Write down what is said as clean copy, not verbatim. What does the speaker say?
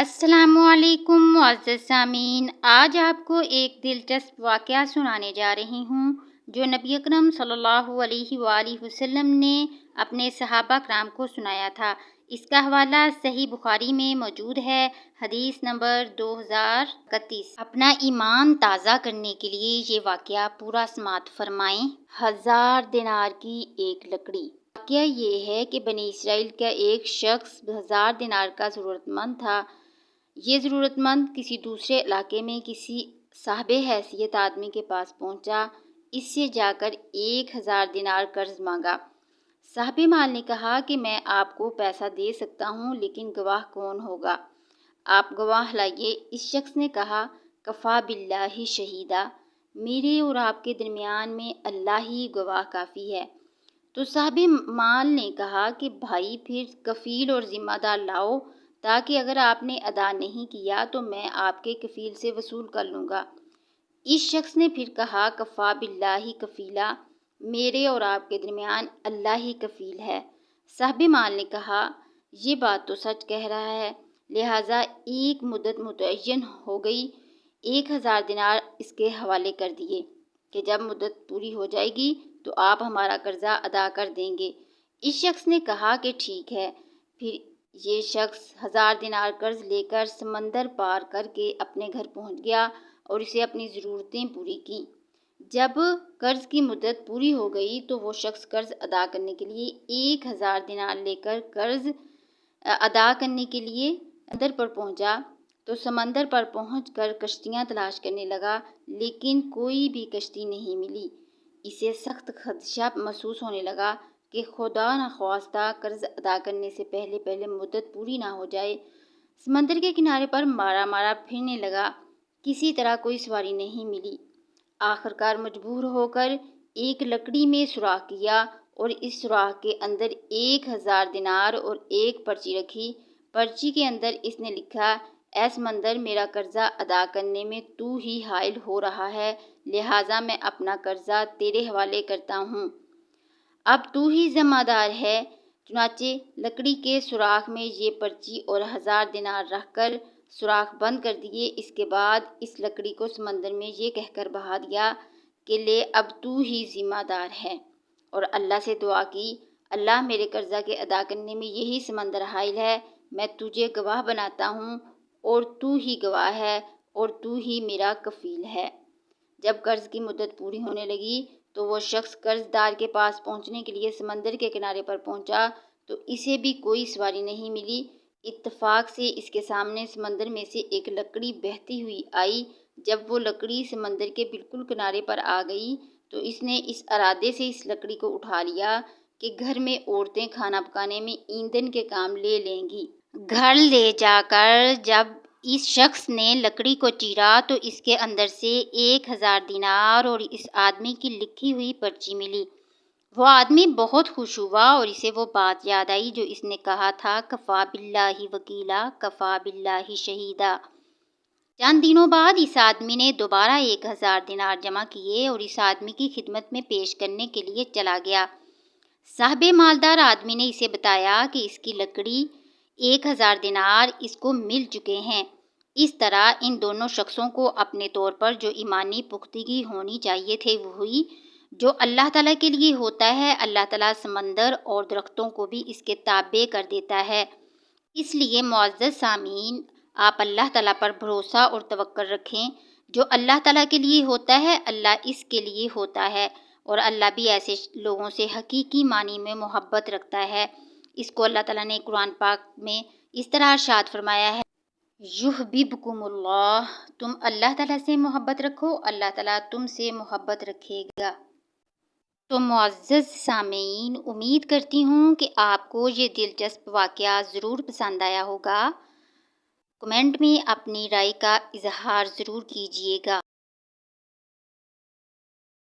अस्सलामुअलैकुम मुअज़्ज़ज़ सामीन, आज आपको एक दिलचस्प वाक़या सुनाने जा रही हूँ जो नबी अकरम सल्लल्लाहु अलैहि वसल्लम ने अपने सहाबा कराम को सुनाया था। इसका हवाला सही बुखारी में मौजूद है, हदीस नंबर 2031। अपना ईमान ताज़ा करने के लिए ये वाक़या पूरा समाअत फरमाएं। 1000 दिनार की एक लकड़ी। वाक़या ये है कि बनी इसराइल का एक शख्स 1000 दिनार का ज़रूरतमंद था। ये ज़रूरतमंद किसी दूसरे इलाके में किसी साहिबे हैसियत आदमी के पास पहुंचा। इससे जाकर 1000 दिनार कर्ज मांगा। साहिबे माल ने कहा कि मैं आपको पैसा दे सकता हूँ, लेकिन गवाह कौन होगा? आप गवाह लाइए। इस शख्स ने कहा, कफ़ा बिल्लाहि शहीदा, मेरे और आपके दरमियान में अल्लाह ही गवाह काफ़ी है। तो साहिबे माल ने कहा कि भाई फिर कफ़ील और ज़िम्मेदार लाओ, ताकि अगर आपने अदा नहीं किया तो मैं आपके कफ़ील से वसूल कर लूँगा। इस शख्स ने फिर कहा, कफ़ा बिल्लाहि कफ़ीला, मेरे और आपके दरमियान अल्लाह ही कफ़ील है। साहिबे माल ने कहा, ये बात तो सच कह रहा है, लिहाजा एक मुद्दत मुतय्यन हो गई। 1000 दिनार इसके हवाले कर दिए कि जब मुद्दत पूरी हो जाएगी तो आप हमारा कर्जा अदा कर देंगे। इस शख्स ने कहा कि ठीक है। फिर ये शख्स 1000 दिनार कर्ज लेकर समंदर पार करके अपने घर पहुंच गया और इसे अपनी ज़रूरतें पूरी की। जब कर्ज की मुद्दत पूरी हो गई तो वो शख्स कर्ज अदा करने के लिए 1000 दिनार लेकर कर्ज अदा करने के लिए समंदर पर पहुंचा। तो समंदर पर पहुंचकर कश्तियां तलाश करने लगा, लेकिन कोई भी कश्ती नहीं मिली। इसे सख्त खदशा महसूस होने लगा कि खुदा न ख्वास्ता कर्ज अदा करने से पहले पहले मुद्दत पूरी ना हो जाए। समंदर के किनारे पर मारा मारा फिरने लगा, किसी तरह कोई सवारी नहीं मिली। आखिरकार मजबूर होकर एक लकड़ी में सुराख किया और इस सुराख के अंदर 1000 दिनार और एक पर्ची रखी। पर्ची के अंदर इसने लिखा, ऐ समंदर, मेरा कर्जा अदा करने में तू ही हाइल हो रहा है, लिहाजा मैं अपना कर्जा तेरे हवाले करता हूँ, अब तू ही ज़िम्मेदार है। चुनाचे लकड़ी के सुराख में ये पर्ची और 1000 दिनार रखकर सुराख बंद कर दिए। इसके बाद इस लकड़ी को समंदर में ये कहकर बहा दिया कि ले, अब तू ही ज़िम्मेदार है। और अल्लाह से दुआ की, अल्लाह, मेरे कर्जा के अदा करने में यही समंदर हाइल है, मैं तुझे गवाह बनाता हूँ और तू ही गवाह है और तू ही मेरा कफ़ील है। जब कर्ज की मुद्दत पूरी होने लगी तो वो शख्स कर्जदार के पास पहुंचने के लिए समंदर के किनारे पर पहुंचा, तो इसे भी कोई सवारी नहीं मिली। इत्तफाक से इसके सामने समंदर में से एक लकड़ी बहती हुई आई। जब वो लकड़ी समंदर के बिल्कुल किनारे पर आ गई तो इसने इस इरादे से इस लकड़ी को उठा लिया कि घर में औरतें खाना पकाने में ईंधन के काम ले लेंगी। घर ले जाकर जब इस शख्स ने लकड़ी को चीरा तो इसके अंदर से 1000 दिनार और इस आदमी की लिखी हुई पर्ची मिली। वो आदमी बहुत खुश हुआ और इसे वो बात याद आई जो इसने कहा था, कफ़ा बिल्लाहि वकीला, कफ़ा बिल्लाहि शहीदा। चंद दिनों बाद इस आदमी ने दोबारा 1000 दिनार जमा किए और इस आदमी की खिदमत में पेश करने के लिए चला गया। साहिबे मालदार आदमी ने इसे बताया कि इसकी लकड़ी 1000 दिनार इसको मिल चुके हैं। इस तरह इन दोनों शख्सों को अपने तौर पर जो ईमानी पुख्तगी होनी चाहिए थे वो हुई। जो अल्लाह ताला के लिए होता है, अल्लाह ताला समंदर और दरख्तों को भी इसके ताबे कर देता है। इसलिए मुअज़्ज़ज़ सामीन, आप अल्लाह ताला पर भरोसा और तवक्कुल रखें। जो अल्लाह ताला के लिए होता है, अल्लाह इसके लिए होता है, और अल्लाह भी ऐसे लोगों से हकीकी मानी में मोहब्बत रखता है। इसको अल्लाह ताला ने कुरान पाक में इस तरह इरशाद फरमाया है, युहब्बिबकुमुल्लाह, तुम अल्लाह ताला से मोहब्बत रखो, अल्लाह ताला तुमसे मोहब्बत रखेगा। तो मुअज़्ज़ज़ सामीन, उम्मीद करती हूँ कि आपको ये दिलचस्प वाक़या ज़रूर पसंद आया होगा। कमेंट में अपनी राय का इज़हार ज़रूर कीजिएगा।